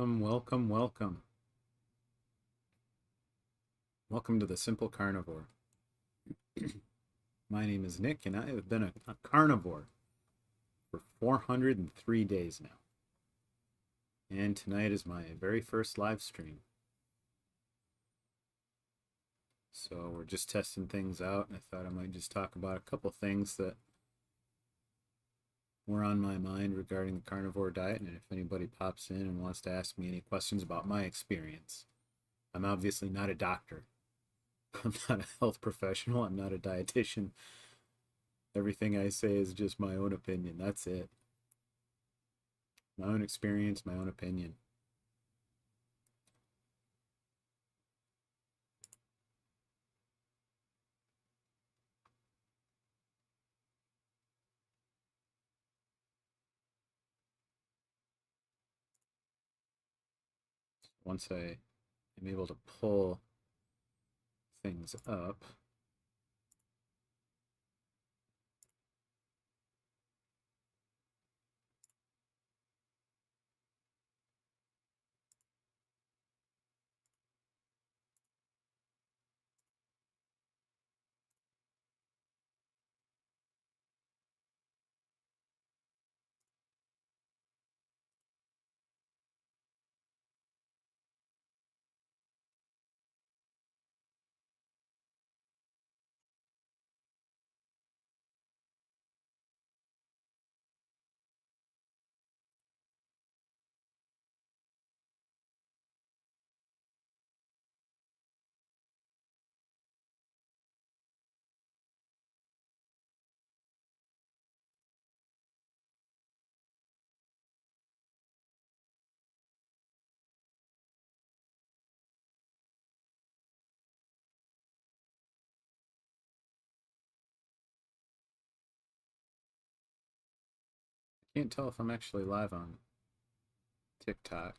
Welcome, welcome. Welcome to the Simple Carnivore. My name is Nick, and I have been a carnivore for 403 days now. And tonight is my very first live stream. So we're just testing things out, and I thought I might just talk about a couple things that were on my mind regarding the carnivore diet, and if anybody pops in and wants to ask me any questions about my experience. I'm obviously not a doctor. I'm not a health professional. I'm not a dietitian. Everything I say is just my own opinion. That's it. My own experience, my own opinion. Once I am able to pull things up, I can't tell if I'm actually live on TikTok,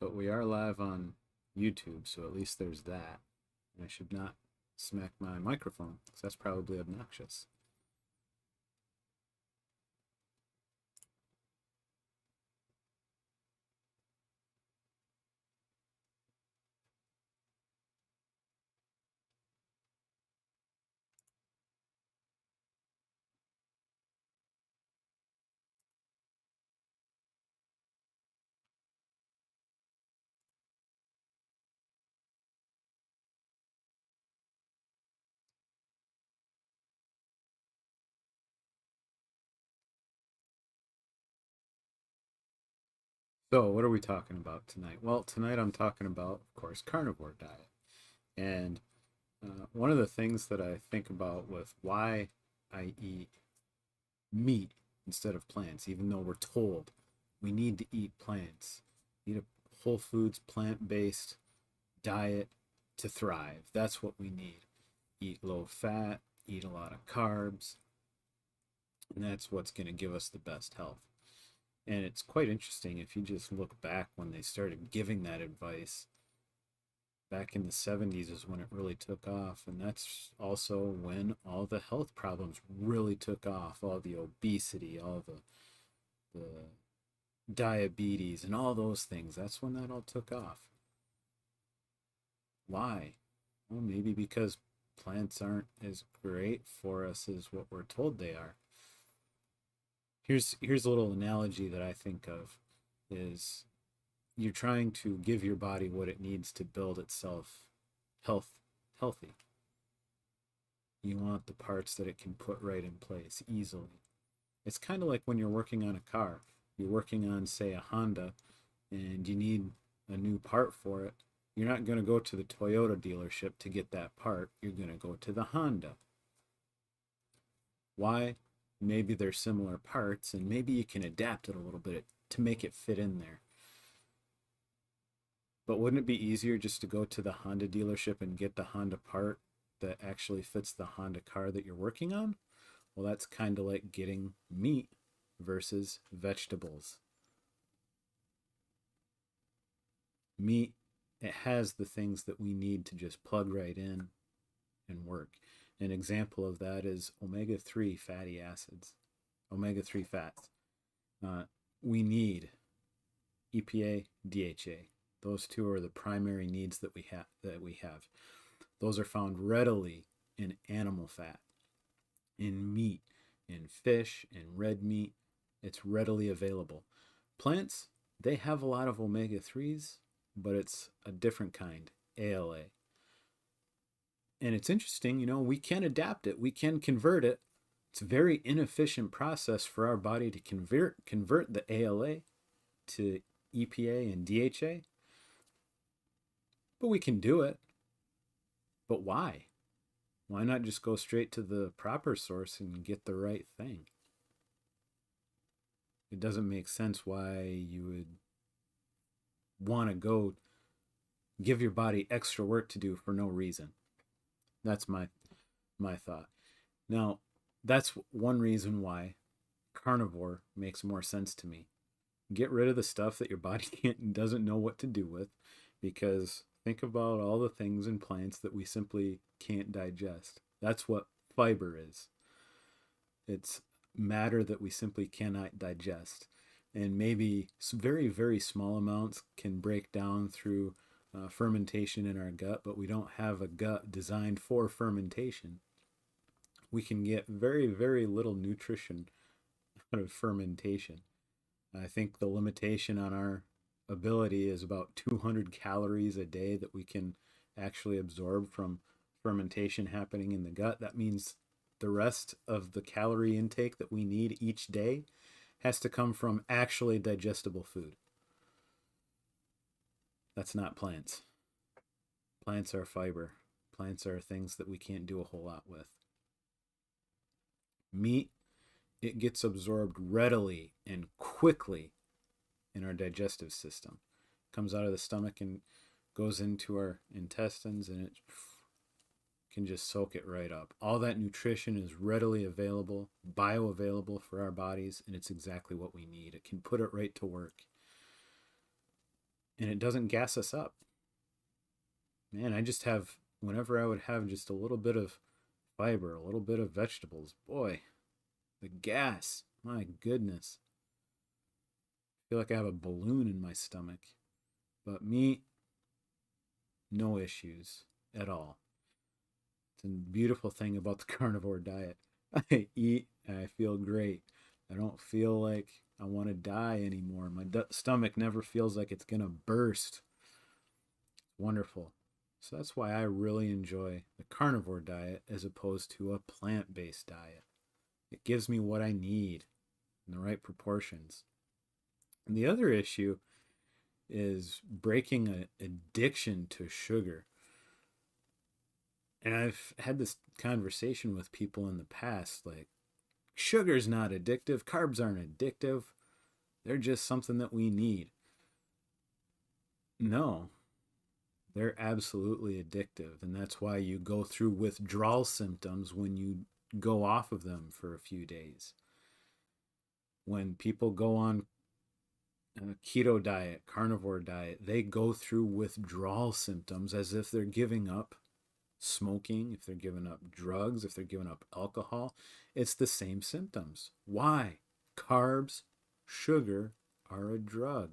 but we are live on YouTube, so at least there's that. And I should not smack my microphone, because that's probably obnoxious. So, what are we talking about tonight? Well, tonight I'm talking about, of course, carnivore diet. And one of the things that I think about with why I eat meat instead of plants, even though we're told we need to eat plants, eat a whole foods, plant based diet to thrive. That's what we need. Eat low fat, eat a lot of carbs, and that's what's going to give us the best health. And it's quite interesting if you just look back when they started giving that advice. Back in the 70s is when it really took off, and that's also when all the health problems really took off, all the obesity, all the diabetes and all those things. That's when that all took off. Why? Well, maybe because plants aren't as great for us as what we're told they are. Here's a little analogy that I think of is you're trying to give your body what it needs to build itself healthy. You want the parts that it can put right in place easily. It's kind of like when you're working on a car. You're working on, say, a Honda, and you need a new part for it. You're not going to go to the Toyota dealership to get that part. You're going to go to the Honda. Why? Maybe they're similar parts, and maybe you can adapt it a little bit to make it fit in there. But wouldn't it be easier just to go to the Honda dealership and get the Honda part that actually fits the Honda car that you're working on? Well, that's kind of like getting meat versus vegetables. Meat, it has the things that we need to just plug right in and work. An example of that is omega-3 fatty acids, omega-3 fats. we need EPA, DHA. Those two are the primary needs that we have. Those are found readily in animal fat, in meat, in fish, in red meat. It's readily available. Plants, they have a lot of omega 3s, but it's a different kind, ALA. And it's interesting, we can adapt it, we can convert it. It's a very inefficient process for our body to convert the ALA to EPA and DHA, but we can do it. But why? Why not just go straight to the proper source and get the right thing? It doesn't make sense why you would want to go give your body extra work to do for no reason. That's my thought. Now, that's one reason why carnivore makes more sense to me. Get rid of the stuff that your body doesn't know what to do with, because think about all the things in plants that we simply can't digest. That's what fiber is. It's matter that we simply cannot digest. And maybe very, very small amounts can break down through fermentation in our gut, but we don't have a gut designed for fermentation. We can get very, very little nutrition out of fermentation. I think the limitation on our ability is about 200 calories a day that we can actually absorb from fermentation happening in the gut. That means the rest of the calorie intake that we need each day has to come from actually digestible food. That's not plants. Plants are fiber. Plants are things that we can't do a whole lot with. Meat, it gets absorbed readily and quickly in our digestive system. It comes out of the stomach and goes into our intestines, and it can just soak it right up. All that nutrition is readily available, bioavailable for our bodies, and it's exactly what we need. It can put it right to work. And it doesn't gas us up. Man, whenever I would have just a little bit of fiber, a little bit of vegetables, boy, the gas, my goodness. I feel like I have a balloon in my stomach. But meat, no issues at all. It's a beautiful thing about the carnivore diet. I eat and I feel great. I don't feel like I want to die anymore. My stomach never feels like it's going to burst. Wonderful. So that's why I really enjoy the carnivore diet as opposed to a plant-based diet. It gives me what I need in the right proportions. And the other issue is breaking an addiction to sugar. And I've had this conversation with people in the past, like, sugar's not addictive, carbs aren't addictive, they're just something that we need. No, they're absolutely addictive, and that's why you go through withdrawal symptoms when you go off of them for a few days. When people go on a keto diet, carnivore diet, they go through withdrawal symptoms as if they're giving up smoking, if they're giving up drugs, if they're giving up alcohol. It's the same symptoms. Why? Carbs, sugar are a drug.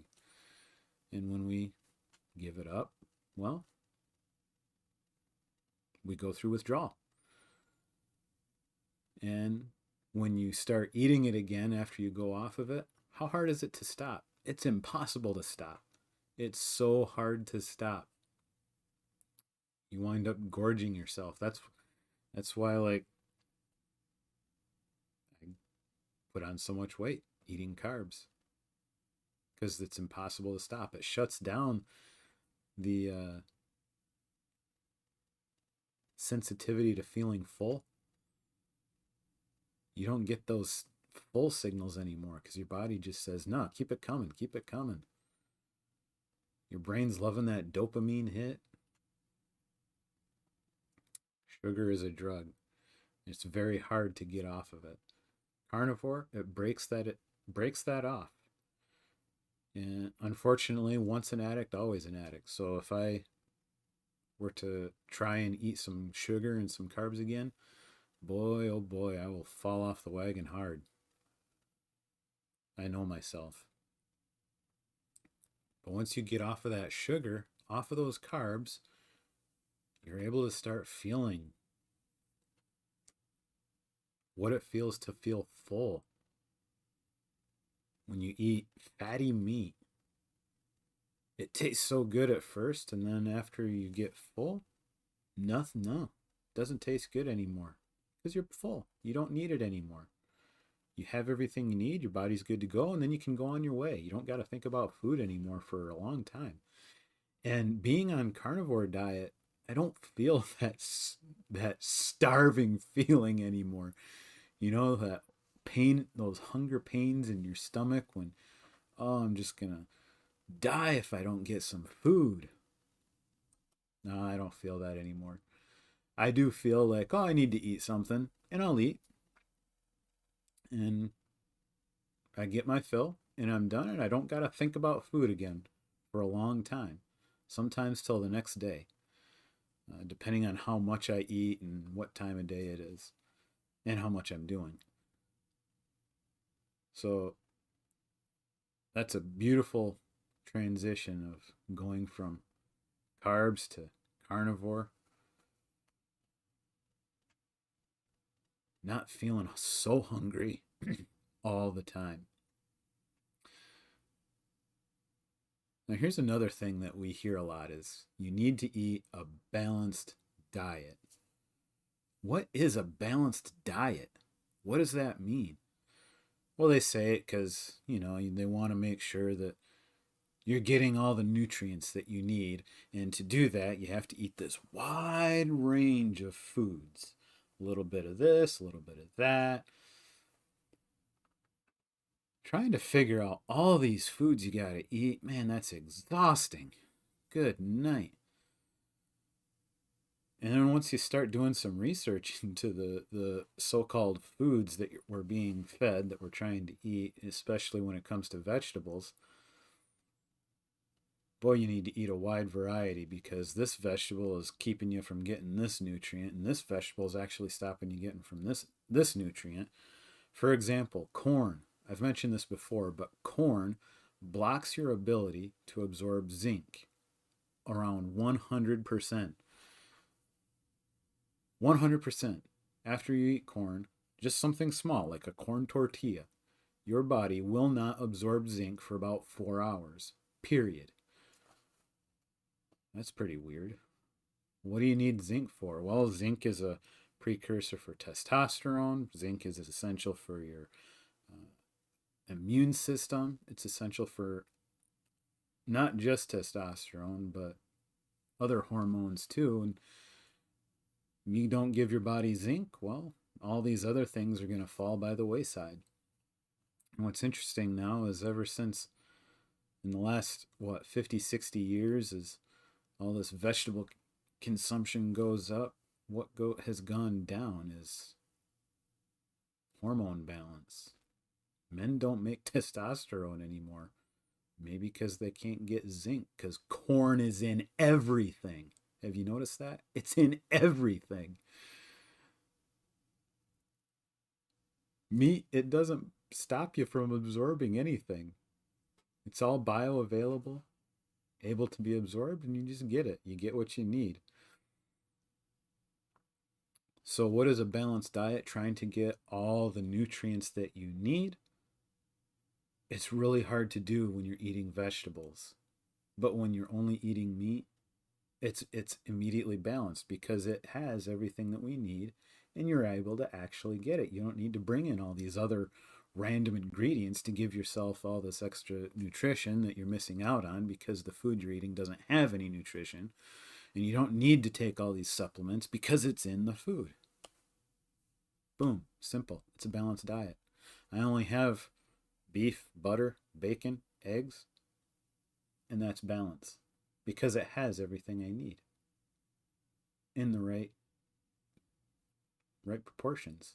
And when we give it up, well, we go through withdrawal. And when you start eating it again after you go off of it, how hard is it to stop? It's impossible to stop. It's so hard to stop. You wind up gorging yourself. That's why, like, I put on so much weight eating carbs, because it's impossible to stop. It shuts down the sensitivity to feeling full. You don't get those full signals anymore because your body just says, no, keep it coming, keep it coming. Your brain's loving that dopamine hit. Sugar is a drug. It's very hard to get off of it. Carnivore, it breaks that off. And unfortunately, once an addict, always an addict. So if I were to try and eat some sugar and some carbs again, boy, oh boy, I will fall off the wagon hard. I know myself. But once you get off of that sugar, off of those carbs, you're able to start feeling what it feels to feel full. When you eat fatty meat, it tastes so good at first, and then after you get full, nothing, no, doesn't taste good anymore because you're full. You don't need it anymore. You have everything you need, your body's good to go, and then you can go on your way. You don't got to think about food anymore for a long time. And being on carnivore diet, I don't feel that starving feeling anymore. You know, that pain, those hunger pains in your stomach when, oh, I'm just gonna die if I don't get some food. No, I don't feel that anymore. I do feel like, oh, I need to eat something, and I'll eat. And I get my fill, and I'm done, and I don't got to think about food again for a long time. Sometimes till the next day, depending on how much I eat and what time of day it is, and how much I'm doing. So that's a beautiful transition of going from carbs to carnivore. Not feeling so hungry all the time. Now here's another thing that we hear a lot is you need to eat a balanced diet. What is a balanced diet? What does that mean? Well, they say it because, you know, they want to make sure that you're getting all the nutrients that you need. And to do that, you have to eat this wide range of foods. A little bit of this, a little bit of that. Trying to figure out all these foods you got to eat, man, that's exhausting. Good night. And then once you start doing some research into the so-called foods that we're being fed, that we're trying to eat, especially when it comes to vegetables, boy, you need to eat a wide variety because this vegetable is keeping you from getting this nutrient, and this vegetable is actually stopping you getting from this nutrient. For example, corn. I've mentioned this before, but corn blocks your ability to absorb zinc around 100%. 100%. After you eat corn, just something small like a corn tortilla, your body will not absorb zinc for about 4 hours. Period. That's pretty weird. What do you need zinc for? Well, zinc is a precursor for testosterone. Zinc is essential for your immune system. It's essential for not just testosterone, but other hormones too. And you don't give your body zinc, well, all these other things are going to fall by the wayside. And what's interesting now is ever since in the last, 50, 60 years, as all this vegetable consumption goes up, what has gone down is hormone balance. Men don't make testosterone anymore. Maybe because they can't get zinc, because corn is in everything. Have you noticed that? It's in everything. Meat, it doesn't stop you from absorbing anything. It's all bioavailable, able to be absorbed, and you just get it. You get what you need. So what is a balanced diet? Trying to get all the nutrients that you need. It's really hard to do when you're eating vegetables. But when you're only eating meat, it's immediately balanced because it has everything that we need and you're able to actually get it. You don't need to bring in all these other random ingredients to give yourself all this extra nutrition that you're missing out on because the food you're eating doesn't have any nutrition. And you don't need to take all these supplements because it's in the food. Boom, simple. It's a balanced diet. I only have beef, butter, bacon, eggs, and that's balance because it has everything I need in the right proportions.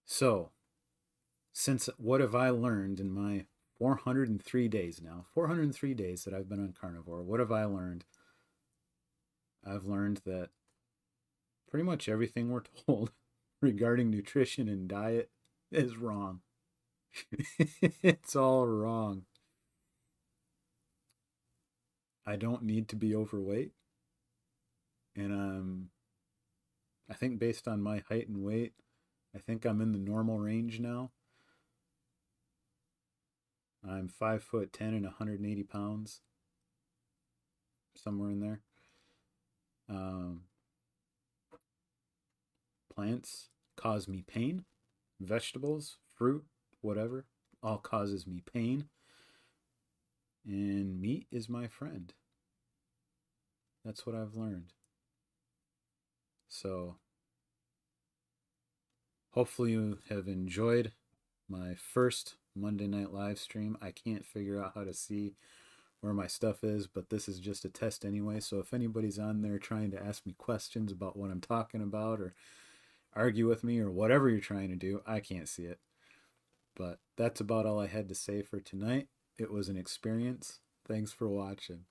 So, since what have I learned in my 403 days now, 403 days that I've been on carnivore, what have I learned? I've learned that pretty much everything we're told regarding nutrition and diet is wrong. It's all wrong. I don't need to be overweight. And I think based on my height and weight, I think I'm in the normal range now. I'm 5'10" and 180 pounds, somewhere in there. Um, Plants cause me pain. Vegetables, fruit, whatever, all causes me pain. And meat is my friend. That's what I've learned. So hopefully you have enjoyed my first Monday night live stream. I can't figure out how to see where my stuff is, but this is just a test anyway. So if anybody's on there trying to ask me questions about what I'm talking about or argue with me or whatever you're trying to do, I can't see it. But that's about all I had to say for tonight. It was an experience. Thanks for watching.